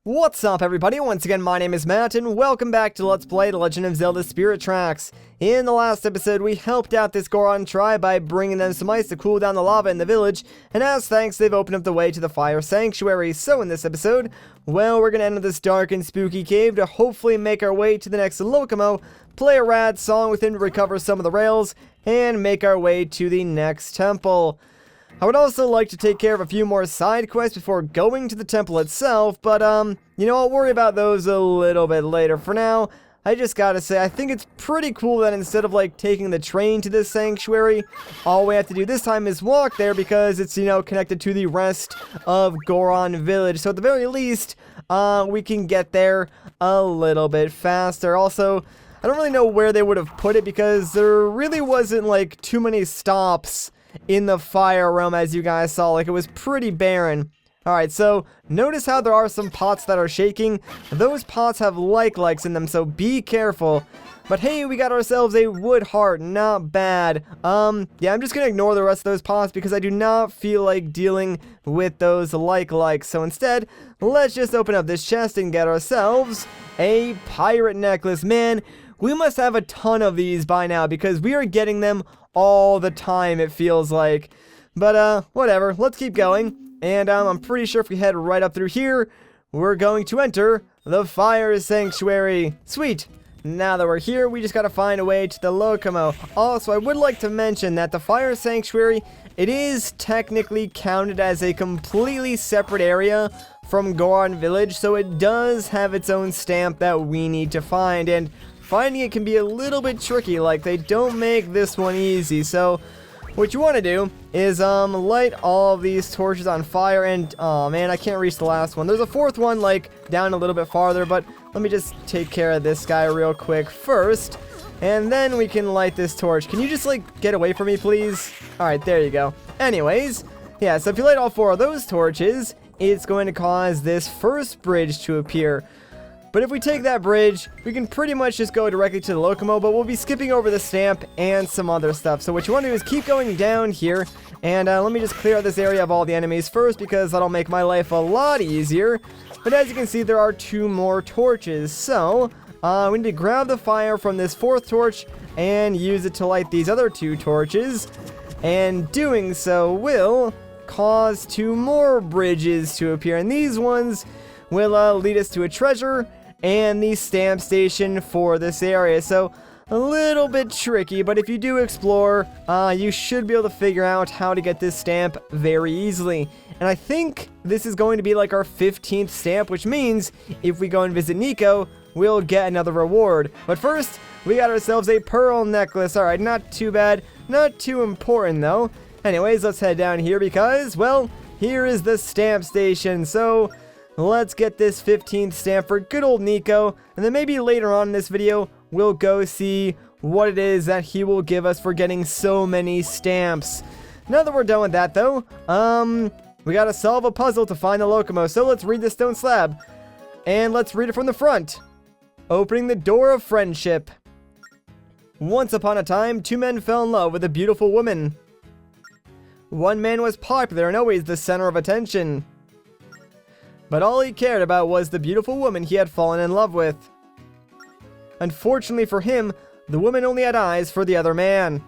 What's up, everybody? Once again, my name is Matt, and welcome back to Let's Play The Legend of Zelda Spirit Tracks. In the last episode, we helped out this Goron tribe by bringing them some ice to cool down the lava in the village, and as thanks, they've opened up the way to the Fire Sanctuary. So in this episode, well, we're gonna enter this dark and spooky cave to hopefully make our way to the next Lokomo, play a rad song with him to recover some of the rails, and make our way to the next temple. I would also like to take care of a few more side quests before going to the temple itself, but, I'll worry about those a little bit later. For now, I just gotta say, I think it's pretty cool that instead of, taking the train to this sanctuary, all we have to do this time is walk there because it's, connected to the rest of Goron Village. So at the very least, we can get there a little bit faster. Also, I don't really know where they would have put it because there really wasn't, too many stops in the fire realm, as you guys saw. It was pretty barren. Alright, so notice how there are some pots that are shaking. Those pots have likes in them, so be careful. But hey, we got ourselves a wood heart, not bad. Yeah, I'm just gonna ignore the rest of those pots because I do not feel like dealing with those likes. So instead, let's just open up this chest and get ourselves a pirate necklace. Man, we must have a ton of these by now because we are getting them all the time, it feels like. But, whatever. Let's keep going. And, I'm pretty sure if we head right up through here, we're going to enter the Fire Sanctuary. Sweet. Now that we're here, we just gotta find a way to the Lokomo. Also, I would like to mention that the Fire Sanctuary, it is technically counted as a completely separate area from Goron Village, so it does have its own stamp that we need to find, and finding it can be a little bit tricky. They don't make this one easy. So what you want to do is light all of these torches on fire, and oh man, I can't reach the last one. There's a fourth one down a little bit farther, but let me just take care of this guy real quick first, and then we can light this torch. Can you just get away from me, please? All right, there you go. Anyways, yeah, so if you light all four of those torches, it's going to cause this first bridge to appear. But if we take that bridge, we can pretty much just go directly to the Lokomo, but we'll be skipping over the stamp and some other stuff. So what you want to do is keep going down here, and let me just clear out this area of all the enemies first, because that'll make my life a lot easier. But as you can see, there are two more torches. So, we need to grab the fire from this fourth torch and use it to light these other two torches. And doing so will cause two more bridges to appear, and these ones will lead us to a treasure and the stamp station for this area. So a little bit tricky, but if you do explore, you should be able to figure out how to get this stamp very easily. And I think this is going to be our 15th stamp, which means if we go and visit Nico, we'll get another reward. But first, we got ourselves a pearl necklace. Alright, not too bad, not too important though. Anyways, let's head down here because, well, here is the stamp station. So let's get this 15th stamp for good old Nico, and then maybe later on in this video, we'll go see what it is that he will give us for getting so many stamps. Now that we're done with that, though, we gotta solve a puzzle to find the Lokomo, so let's read the stone slab. And let's read it from the front. Opening the door of friendship. Once upon a time, two men fell in love with a beautiful woman. One man was popular and always the center of attention, but all he cared about was the beautiful woman he had fallen in love with. Unfortunately for him, the woman only had eyes for the other man.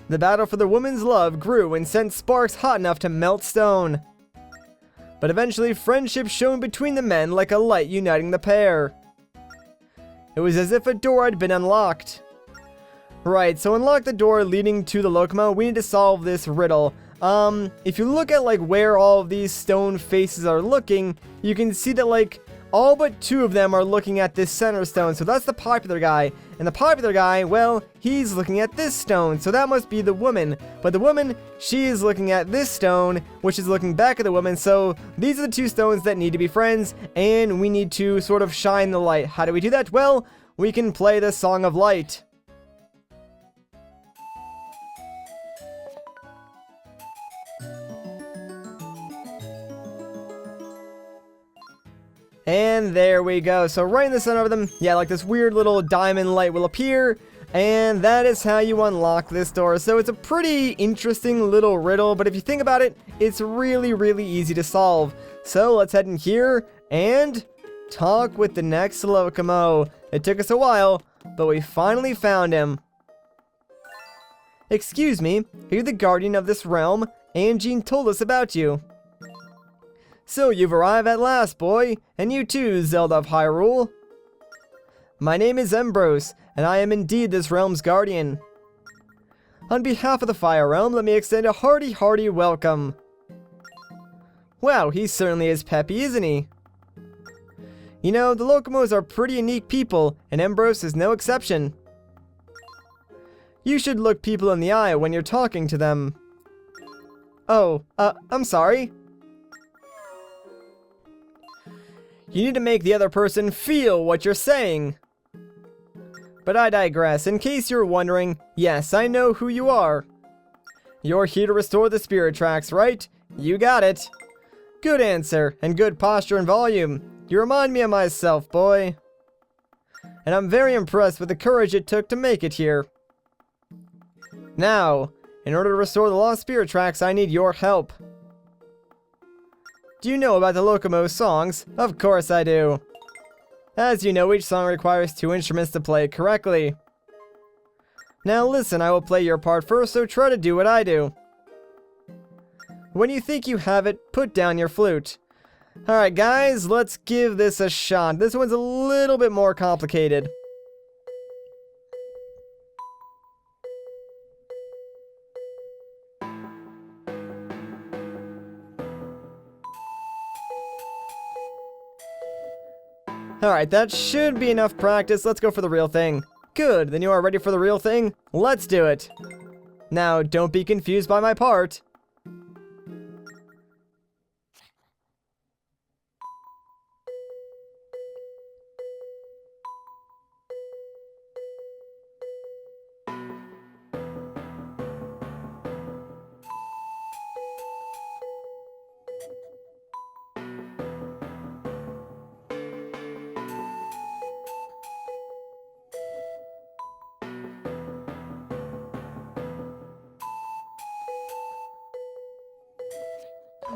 The battle for the woman's love grew and sent sparks hot enough to melt stone. But eventually, friendship shone between the men like a light uniting the pair. It was as if a door had been unlocked. Right, so unlock the door leading to the Lokomo. We need to solve this riddle. If you look at where all of these stone faces are looking, you can see that all but two of them are looking at this center stone. So that's the popular guy. And the popular guy, well, he's looking at this stone. So that must be the woman. But the woman, she is looking at this stone, which is looking back at the woman. So these are the two stones that need to be friends, and we need to sort of shine the light. How do we do that? Well, we can play the Song of Light. And there we go. So right in the center of them, yeah, this weird little diamond light will appear, and that is how you unlock this door. So it's a pretty interesting little riddle, but if you think about it, it's really, really easy to solve. So let's head in here and talk with the next lokomo. It took us a while, but we finally found him. Excuse me, are you the guardian of this realm? Anjean told us about you. So you've arrived at last, boy, and you too, Zelda of Hyrule. My name is Embrose, and I am indeed this realm's guardian. On behalf of the Fire Realm, let me extend a hearty welcome. Wow, he certainly is peppy, isn't he? You know, the Lokomos are pretty unique people, and Ambrose is no exception. You should look people in the eye when you're talking to them. Oh, I'm sorry. You need to make the other person feel what you're saying. But I digress. In case you're wondering, yes, I know who you are. You're here to restore the spirit tracks, right? You got it. Good answer, and good posture and volume. You remind me of myself, boy. And I'm very impressed with the courage it took to make it here. Now, in order to restore the lost spirit tracks, I need your help. Do you know about the Lokomo songs? Of course I do. As you know, each song requires 2 instruments to play correctly. Now listen, I will play your part first, so try to do what I do. When you think you have it, put down your flute. Alright guys, let's give this a shot. This one's a little bit more complicated. Alright, that should be enough practice. Let's go for the real thing. Good, then you are ready for the real thing? Let's do it. Now, don't be confused by my part.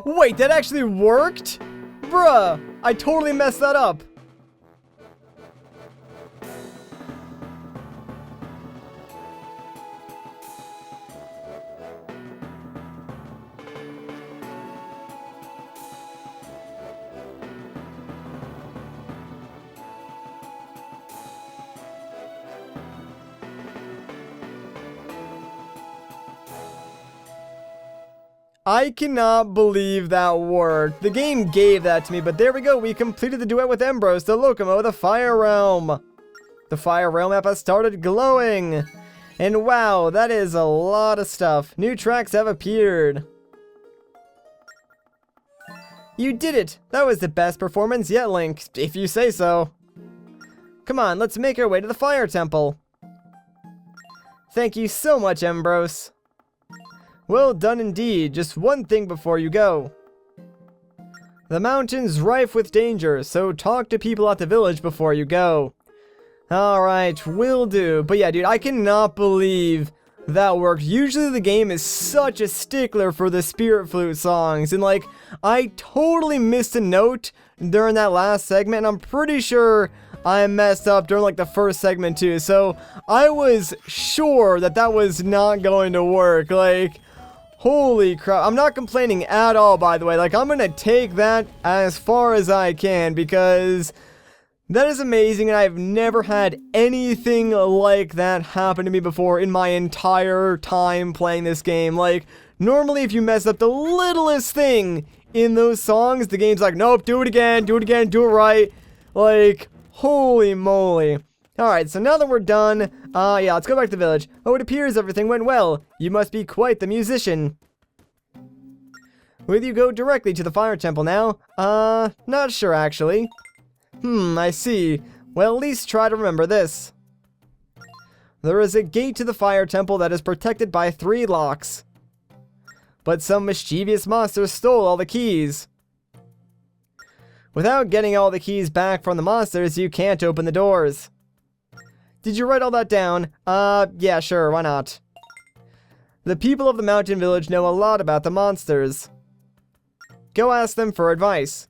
Wait, that actually worked? Bruh, I totally messed that up. I cannot believe that worked. The game gave that to me, but there we go. We completed the duet with Embrose, the Lokomo of the Fire Realm. The Fire Realm map has started glowing. And wow, that is a lot of stuff. New tracks have appeared. You did it. That was the best performance yet, Link, if you say so. Come on, let's make our way to the Fire Temple. Thank you so much, Ambrose. Well done indeed. Just one thing before you go. The mountain's rife with danger, so talk to people at the village before you go. Alright, will do. But yeah, dude, I cannot believe that worked. Usually the game is such a stickler for the Spirit Flute songs, and like, I totally missed a note during that last segment, and I'm pretty sure I messed up during like the first segment too, so I was sure that that was not going to work. Like, holy crap. I'm not complaining at all, by the way. Like, I'm gonna take that as far as I can, because that is amazing, and I've never had anything like that happen to me before in my entire time playing this game. Like, normally if you mess up the littlest thing in those songs, the game's like, nope, do it again, do it right. Like, holy moly. Alright, so now that we're done, yeah, let's go back to the village. Oh, it appears everything went well. You must be quite the musician. Will you go directly to the Fire Temple now? Not sure actually. I see. Well, at least try to remember this. There is a gate to the Fire Temple that is protected by 3 locks. But some mischievous monsters stole all the keys. Without getting all the keys back from the monsters, you can't open the doors. Did you write all that down? Yeah, sure, why not? The people of the mountain village know a lot about the monsters. Go ask them for advice.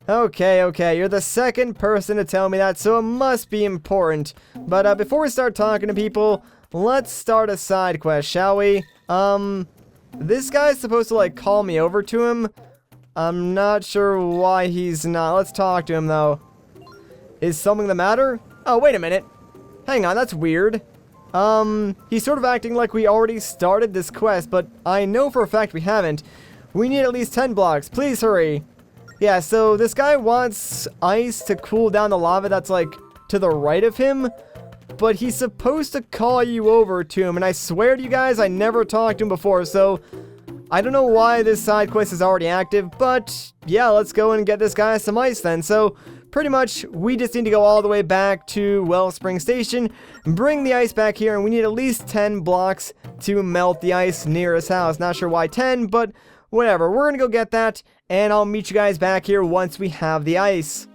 Okay, you're the second person to tell me that, so it must be important. But before we start talking to people, let's start a side quest, shall we? This guy's supposed to, like, call me over to him. I'm not sure why he's not. Let's talk to him, though. Is something the matter? Oh, wait a minute. Hang on, that's weird. He's sort of acting like we already started this quest, but I know for a fact we haven't. We need at least 10 blocks. Please hurry. Yeah, so this guy wants ice to cool down the lava that's, like, to the right of him. But he's supposed to call you over to him, and I swear to you guys, I never talked to him before, so I don't know why this side quest is already active, but yeah, let's go and get this guy some ice then. So pretty much, we just need to go all the way back to Wellspring Station, bring the ice back here, and we need at least 10 blocks to melt the ice near his house. Not sure why 10, but whatever. We're gonna go get that, and I'll meet you guys back here once we have the ice.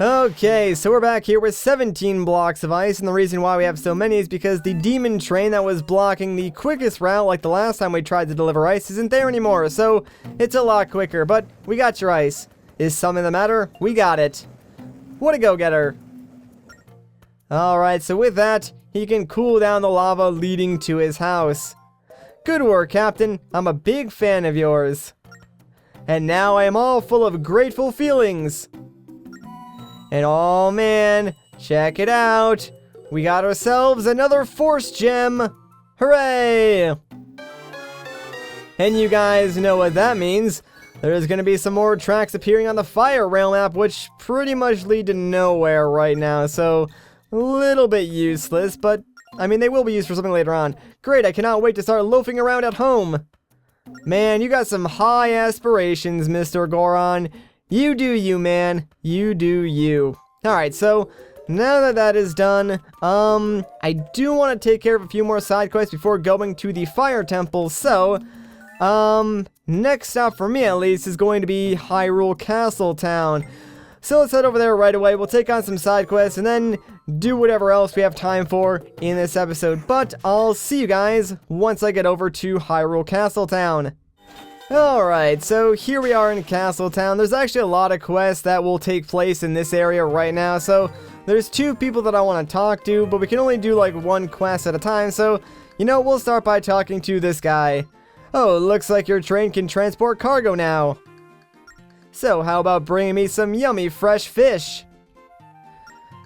Okay, so we're back here with 17 blocks of ice, and the reason why we have so many is because the demon train that was blocking the quickest route, like the last time we tried to deliver ice, isn't there anymore, so it's a lot quicker, but we got your ice. Is something the matter? We got it. What a go-getter. Alright, so with that, he can cool down the lava leading to his house. Good work, Captain. I'm a big fan of yours. And now I am all full of grateful feelings. And oh man, check it out. We got ourselves another force gem. Hooray! And you guys know what that means. There's going to be some more tracks appearing on the Fire Rail map, which pretty much lead to nowhere right now. So, a little bit useless, but I mean, they will be used for something later on. Great, I cannot wait to start loafing around at home. Man, you got some high aspirations, Mr. Goron. You do you, man. You do you. Alright, so now that that is done, I do want to take care of a few more side quests before going to the Fire Temple, so, next stop for me at least is going to be Hyrule Castle Town. So let's head over there right away. We'll take on some side quests and then do whatever else we have time for in this episode. But I'll see you guys once I get over to Hyrule Castle Town. Alright, so here we are in Castle Town. There's actually a lot of quests that will take place in this area right now. So there's two people that I want to talk to, but we can only do like one quest at a time. So, you know, we'll start by talking to this guy. Oh, looks like your train can transport cargo now. So how about bringing me some yummy fresh fish?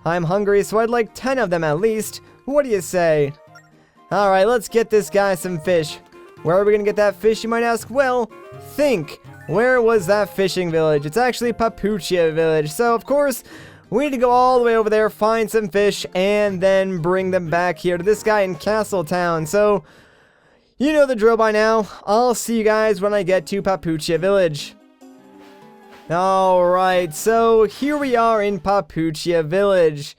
I'm hungry, so I'd like 10 of them at least. What do you say? Alright, let's get this guy some fish. Where are we gonna get that fish, you might ask? Well, think. Where was that fishing village? It's actually Papuchia Village. So, of course, we need to go all the way over there, find some fish, and then bring them back here to this guy in Castle Town. So, you know the drill by now. I'll see you guys when I get to Papuchia Village. Alright, so here we are in Papuchia Village.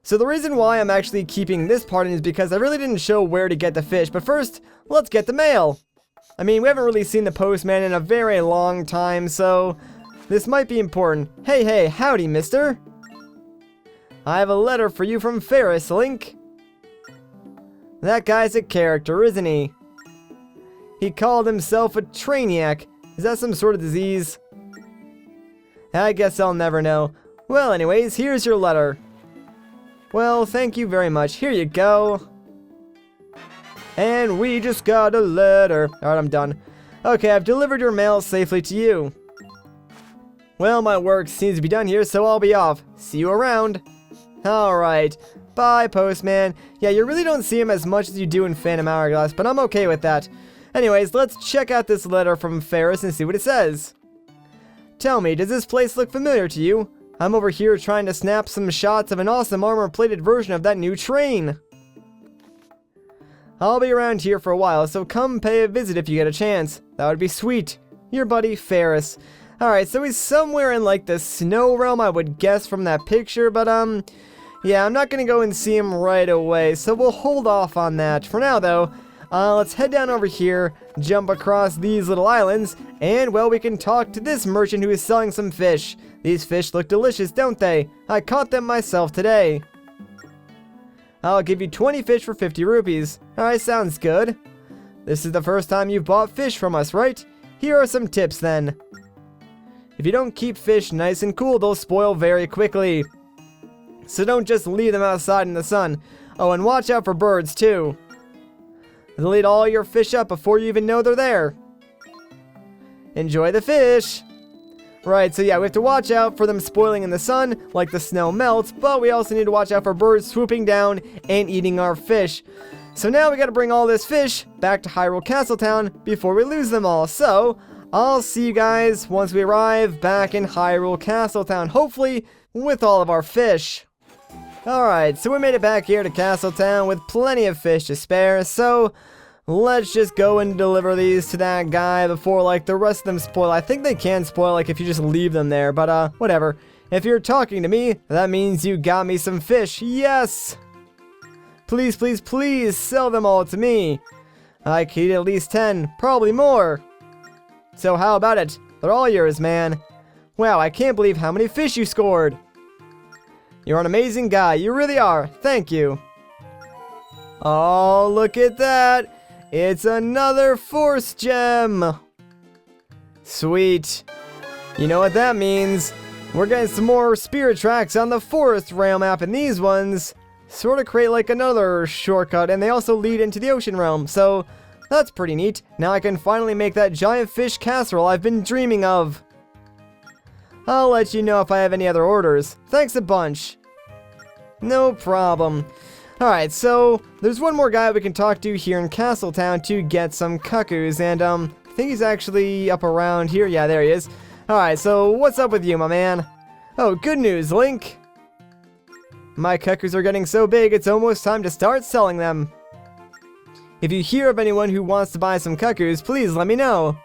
So the reason why I'm actually keeping this part in is because I really didn't show where to get the fish. But first, let's get the mail. I mean, we haven't really seen the postman in a very long time, so this might be important. Hey, howdy, mister. I have a letter for you from Ferris, Link. That guy's a character, isn't he? He called himself a trainiac. Is that some sort of disease? I guess I'll never know. Well, anyways, here's your letter. Well, thank you very much. Here you go. And we just got a letter. Alright, I'm done. Okay, I've delivered your mail safely to you. Well, my work seems to be done here, so I'll be off. See you around. Alright. Bye, postman. Yeah, you really don't see him as much as you do in Phantom Hourglass, but I'm okay with that. Anyways, let's check out this letter from Ferris and see what it says. Tell me, does this place look familiar to you? I'm over here trying to snap some shots of an awesome armor-plated version of that new train. I'll be around here for a while, so come pay a visit if you get a chance. That would be sweet. Your buddy, Ferris. Alright, so he's somewhere in, like, the snow realm, I would guess from that picture, but, yeah, I'm not gonna go and see him right away, so we'll hold off on that. For now, though, let's head down over here, jump across these little islands, and, well, we can talk to this merchant who is selling some fish. These fish look delicious, don't they? I caught them myself today. I'll give you 20 fish for 50 rupees. Alright, sounds good. This is the first time you've bought fish from us, right? Here are some tips then. if you don't keep fish nice and cool, they'll spoil very quickly. So don't just leave them outside in the sun. Oh, and watch out for birds too. They'll eat all your fish up before you even know they're there. Enjoy the fish! Right, so yeah, we have to watch out for them spoiling in the sun, like the snow melts, but we also need to watch out for birds swooping down and eating our fish. So now we gotta bring all this fish back to Hyrule Castletown before we lose them all. So, I'll see you guys once we arrive back in Hyrule Castletown, hopefully with all of our fish. Alright, so we made it back here to Castletown with plenty of fish to spare, so let's just go and deliver these to that guy before, like, the rest of them spoil. I think they can spoil, like, if you just leave them there, but, whatever. If you're talking to me, that means you got me some fish. Yes! Please, please, please sell them all to me. I could eat at least 10, probably more. So how about it? They're all yours, man. Wow, I can't believe how many fish you scored. You're an amazing guy, you really are. Thank you. Oh, look at that. It's another Force Gem! Sweet. You know what that means. We're getting some more spirit tracks on the Forest Realm map, and these ones sort of create like another shortcut, and they also lead into the Ocean Realm, so that's pretty neat. Now I can finally make that giant fish casserole I've been dreaming of. I'll let you know if I have any other orders. Thanks a bunch. No problem. Alright, so there's one more guy we can talk to here in Castletown to get some cuckoos, and I think he's actually up around here. Yeah, there he is. Alright, so what's up with you, my man? Oh, good news, Link! My cuckoos are getting so big, it's almost time to start selling them. If you hear of anyone who wants to buy some cuckoos, please let me know.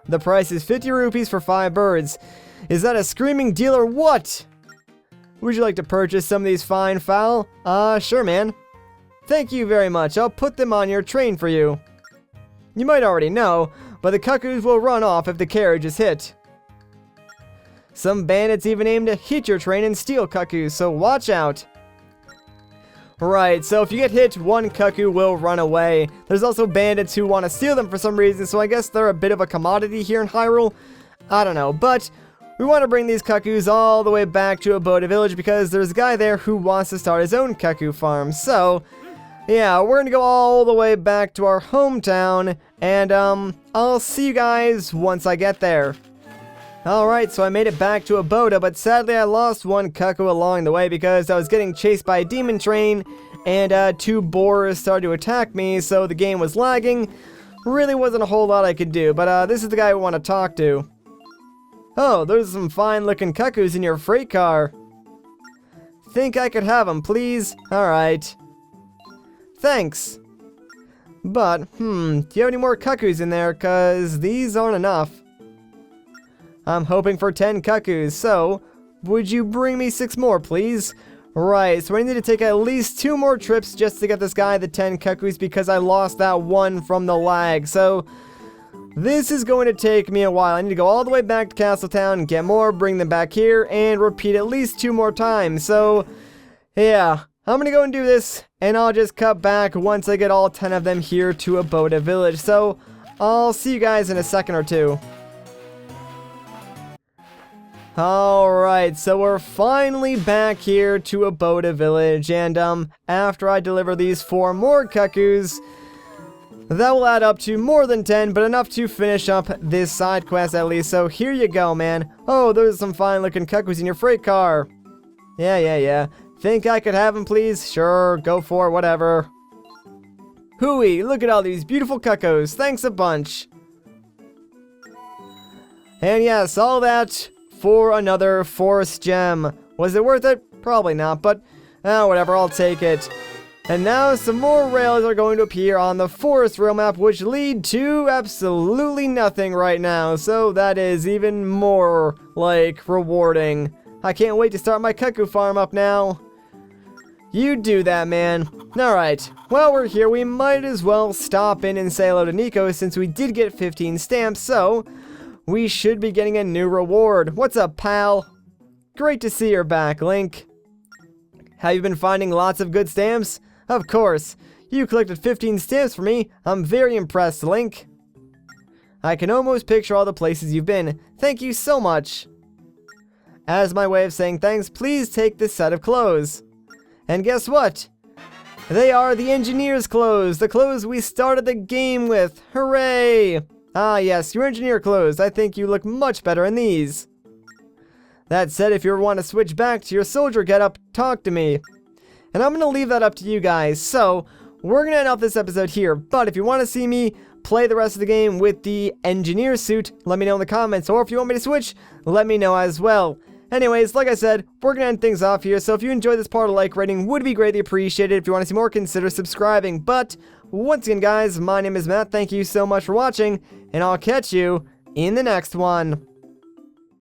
The price is 50 rupees for 5 birds. Is that a screaming deal or what? Would you like to purchase some of these fine fowl? Sure, man. Thank you very much. I'll put them on your train for you. You might already know, but the cuckoos will run off if the carriage is hit. Some bandits even aim to hit your train and steal cuckoos, so watch out. Right, so if you get hit, one cuckoo will run away. There's also bandits who want to steal them for some reason, so I guess they're a bit of a commodity here in Hyrule. I don't know, but we want to bring these cuckoos all the way back to Aboda Village because there's a guy there who wants to start his own cuckoo farm. So, yeah, we're gonna go all the way back to our hometown, and I'll see you guys once I get there. Alright, so I made it back to Aboda, but sadly I lost one cuckoo along the way because I was getting chased by a demon train, and 2 boars started to attack me, so the game was lagging. Really wasn't a whole lot I could do, but this is the guy we want to talk to. Oh, there's some fine-looking cuckoos in your freight car. Think I could have them, please? Alright. Thanks. But, do you have any more cuckoos in there? 'Cause these aren't enough. I'm hoping for 10 cuckoos, so would you bring me 6 more, please? Right, so I need to take at least 2 more trips just to get this guy the 10 cuckoos because I lost that one from the lag, so this is going to take me a while. I need to go all the way back to Castletown, get more, bring them back here, and repeat at least 2 more times. So, yeah, I'm gonna go and do this, and I'll just cut back once I get all 10 of them here to Aboda Village. So, I'll see you guys in a second or two. Alright, so we're finally back here to Aboda Village, and after I deliver these 4 more cuckoos, that will add up to more than 10, but enough to finish up this side quest at least. So here you go, man. Oh, there's some fine looking cuckoos in your freight car. Yeah. Think I could have them, please? Sure, go for it, whatever. Hooey, look at all these beautiful cuckoos. Thanks a bunch. And yes, all that for another Force Gem. Was it worth it? Probably not, but whatever, I'll take it. And now some more rails are going to appear on the Forest Rail map, which lead to absolutely nothing right now. So that is even more, like, rewarding. I can't wait to start my cuckoo farm up now. You do that, man. Alright, while we're here, we might as well stop in and say hello to Nico since we did get 15 stamps, so we should be getting a new reward. What's up, pal? Great to see you're back, Link. Have you been finding lots of good stamps? Of course. You collected 15 stamps for me. I'm very impressed, Link. I can almost picture all the places you've been. Thank you so much. As my way of saying thanks, please take this set of clothes. And guess what? They are the engineer's clothes, the clothes we started the game with. Hooray! Ah yes, your engineer clothes. I think you look much better in these. That said, if you ever want to switch back to your soldier getup, talk to me. And I'm going to leave that up to you guys. So, we're going to end off this episode here. But if you want to see me play the rest of the game with the engineer suit, let me know in the comments. Or if you want me to switch, let me know as well. Anyways, like I said, we're going to end things off here. So if you enjoyed this part, a like rating would be greatly appreciated. If you want to see more, consider subscribing. But once again, guys, my name is Matt. Thank you so much for watching. And I'll catch you in the next one.